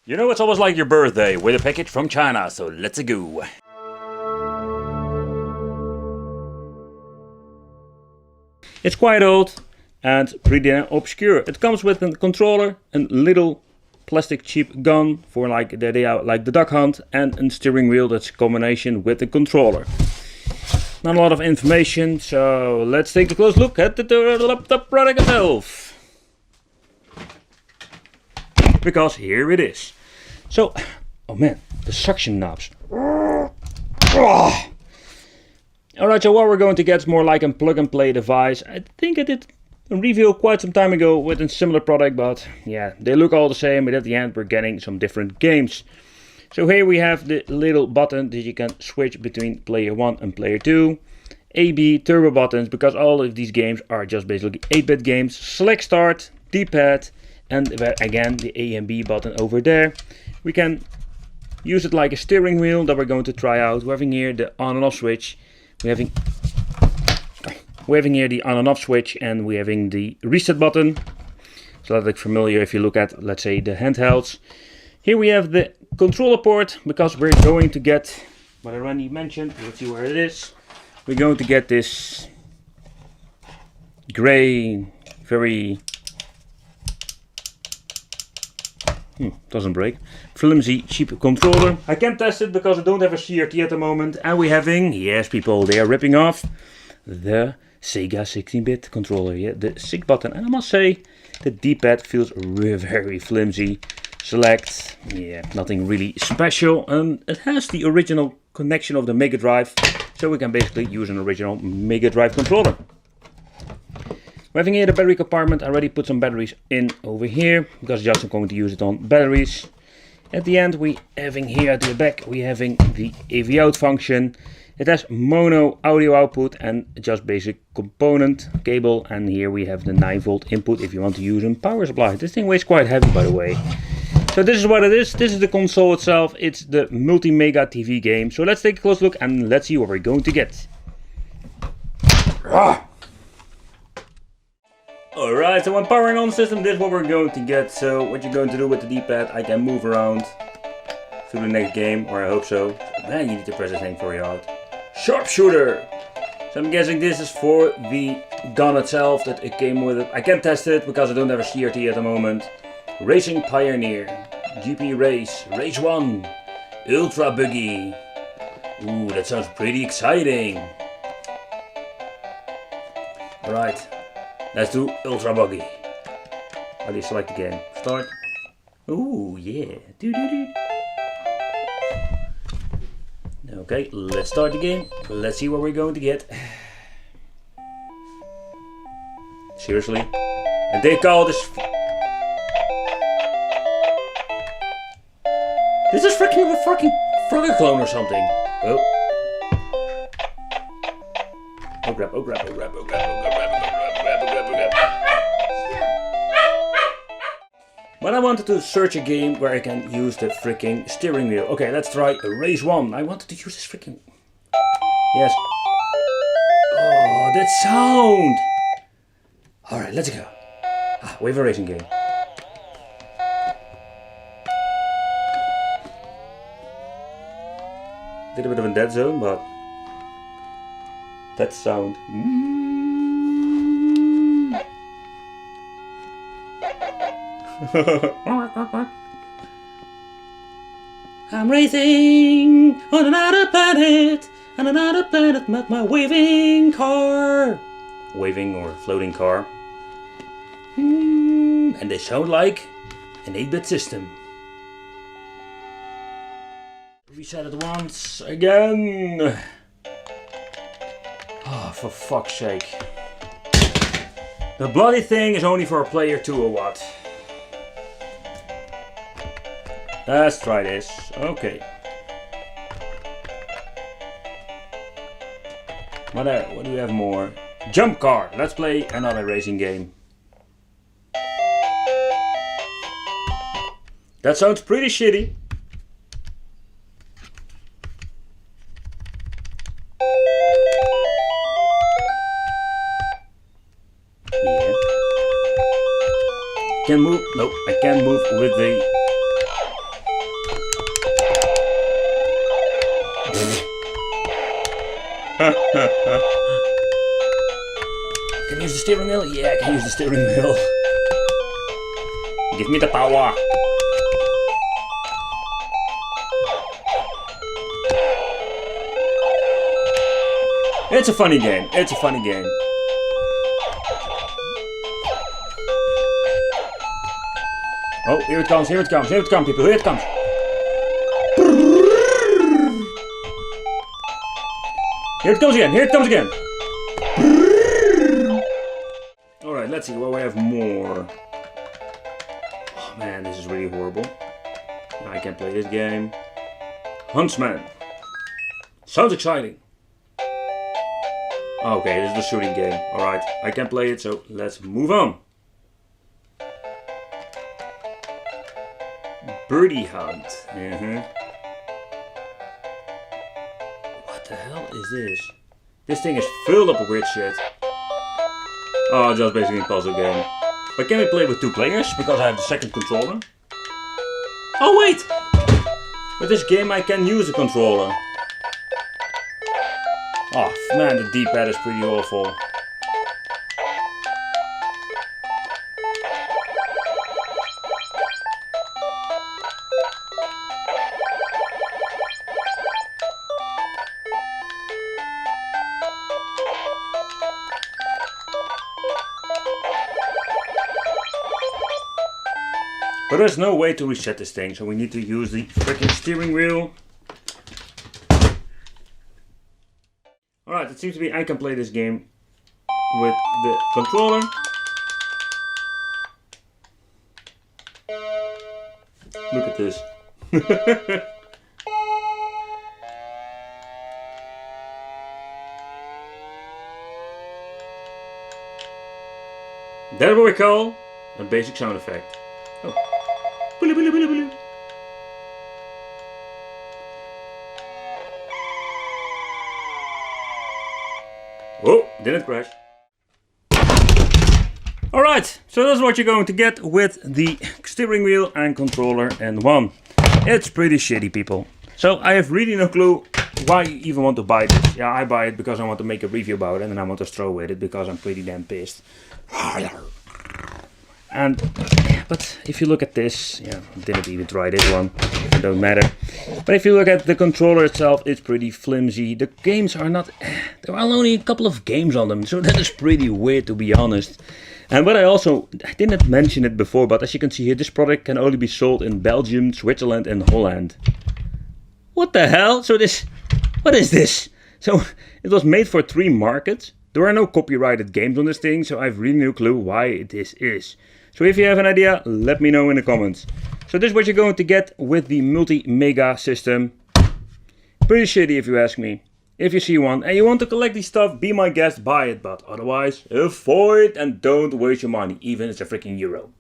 You know, it's always like your birthday with a package from China, so let's go. It's quite old and pretty obscure. It comes with a controller, a little plastic cheap gun for like the duck hunt, and a steering wheel that's a combination with the controller. Not a lot of information, so let's take a close look at the product itself. Because here it is. So, oh man, the suction knobs. Alright, so what we're going to get is more like a plug and play device. I think I did a review quite some time ago with a similar product, but yeah, they look all the same, but at the end we're getting some different games. So here we have the little button that you can switch between player 1 and player 2. A, B, turbo buttons, because all of these games are just basically 8-bit games. Select start, D-pad, and again the A and B button over there. We can use it like a steering wheel that we're going to try out. We're having here the on and off switch. We're having here the on and off switch, and we're having the reset button. So that looks familiar if you look at, let's say, the handhelds. Here we have the controller port, because we're going to get what I already mentioned. Let's see where it is. We're going to get this gray, very doesn't break, flimsy, cheap controller. I can't test it because I don't have a CRT at the moment. And we're having, yes people, they are ripping off the Sega 16-bit controller. Yeah, the 6 button. And I must say, the D-pad feels very flimsy. Select, yeah, nothing really special. And it has the original connection of the Mega Drive. So we can basically use an original Mega Drive controller. We're having here the battery compartment. I already put some batteries in over here because just I'm going to use it on batteries. At the end we having here at the back we having the AV out function. It has mono audio output and just basic component cable, and here we have the 9-volt input if you want to use a power supply. This thing weighs quite heavy, by the way. So this is what it is. This is the console itself. It's the multi-mega TV game. So let's take a close look and let's see what we're going to get. Alright, so when powering on the system, this is what we're going to get. So what you're going to do with the D-pad, I can move around through the next game, or I hope so. Man, you need to press this thing very hard. Sharpshooter! So I'm guessing this is for the gun itself that it came with it. I can't test it because I don't have a CRT at the moment. Racing Pioneer, GP Race, Race 1, Ultra Buggy. Ooh, that sounds pretty exciting. Alright. Let's do Ultra Buggy. How do you select the game? Start. Ooh, yeah. Okay, let's start the game. Let's see what we're going to get. Seriously? And they call this... This is freaking a fucking Frogger clone or something. Oh. Oh crap, oh crap, oh crap, oh crap, oh crap, oh crap, oh crap, oh crap, oh crap, oh crap. When I wanted to search a game where I can use the freaking steering wheel. Okay, let's try Race 1. I wanted to use this freaking... Yes. Oh, that sound! Alright, let's go. We have a racing game. Did a bit of a dead zone, but... that sound. I'm racing on another planet, with my waving car. Waving or floating car. And they sound like an 8-bit system. Reset it once again. Oh, for fuck's sake. The bloody thing is only for player 2 or what? Let's try this. Okay. What do we have more? Jump car. Let's play another racing game. That sounds pretty shitty. Yeah. Can move. Nope, I can't move with the Can I use the steering wheel? Yeah, I can use the steering wheel. Give me the power. It's a funny game. It's a funny game. Oh, here it comes, here it comes, here it comes, people, here it comes. Here it comes again, here it comes again. Alright, let's see, well, we have more. Oh man, this is really horrible. I can't play this game. Huntsman. Sounds exciting. Okay, this is the shooting game. Alright, I can play it, so let's move on. Birdie Hunt. What the hell is this? This thing is filled up with weird shit. Oh, just basically a puzzle game. But can we play with 2 players? Because I have the second controller. Oh wait! With this game I can use a controller. Oh man, the D-pad is pretty awful. But there's no way to reset this thing, so we need to use the freaking steering wheel. Alright, it seems to be I can play this game with the controller. Look at this. That's what we call a basic sound effect. Oh. Oh, didn't crash. Alright, so that's what you're going to get with the steering wheel and controller in one. It's pretty shitty, people. So I have really no clue why you even want to buy this. Yeah, I buy it because I want to make a review about it and I want to throw with it because I'm pretty damn pissed. And but if you look at this, yeah, didn't even try this one, don't matter. But if you look at the controller itself, it's pretty flimsy. The games are not, there are only a couple of games on them, so that is pretty weird, to be honest. And what I didn't mention it before, but as you can see here, this product can only be sold in Belgium, Switzerland and Holland. What the hell? So this, what is this? So it was made for 3 markets. There are no copyrighted games on this thing, so I have really no clue why this is. So if you have an idea, let me know in the comments. So this is what you're going to get with the multi-mega system. Pretty shitty if you ask me. If you see one and you want to collect this stuff, be my guest, buy it. But otherwise, avoid and don't waste your money, even if it's a freaking euro.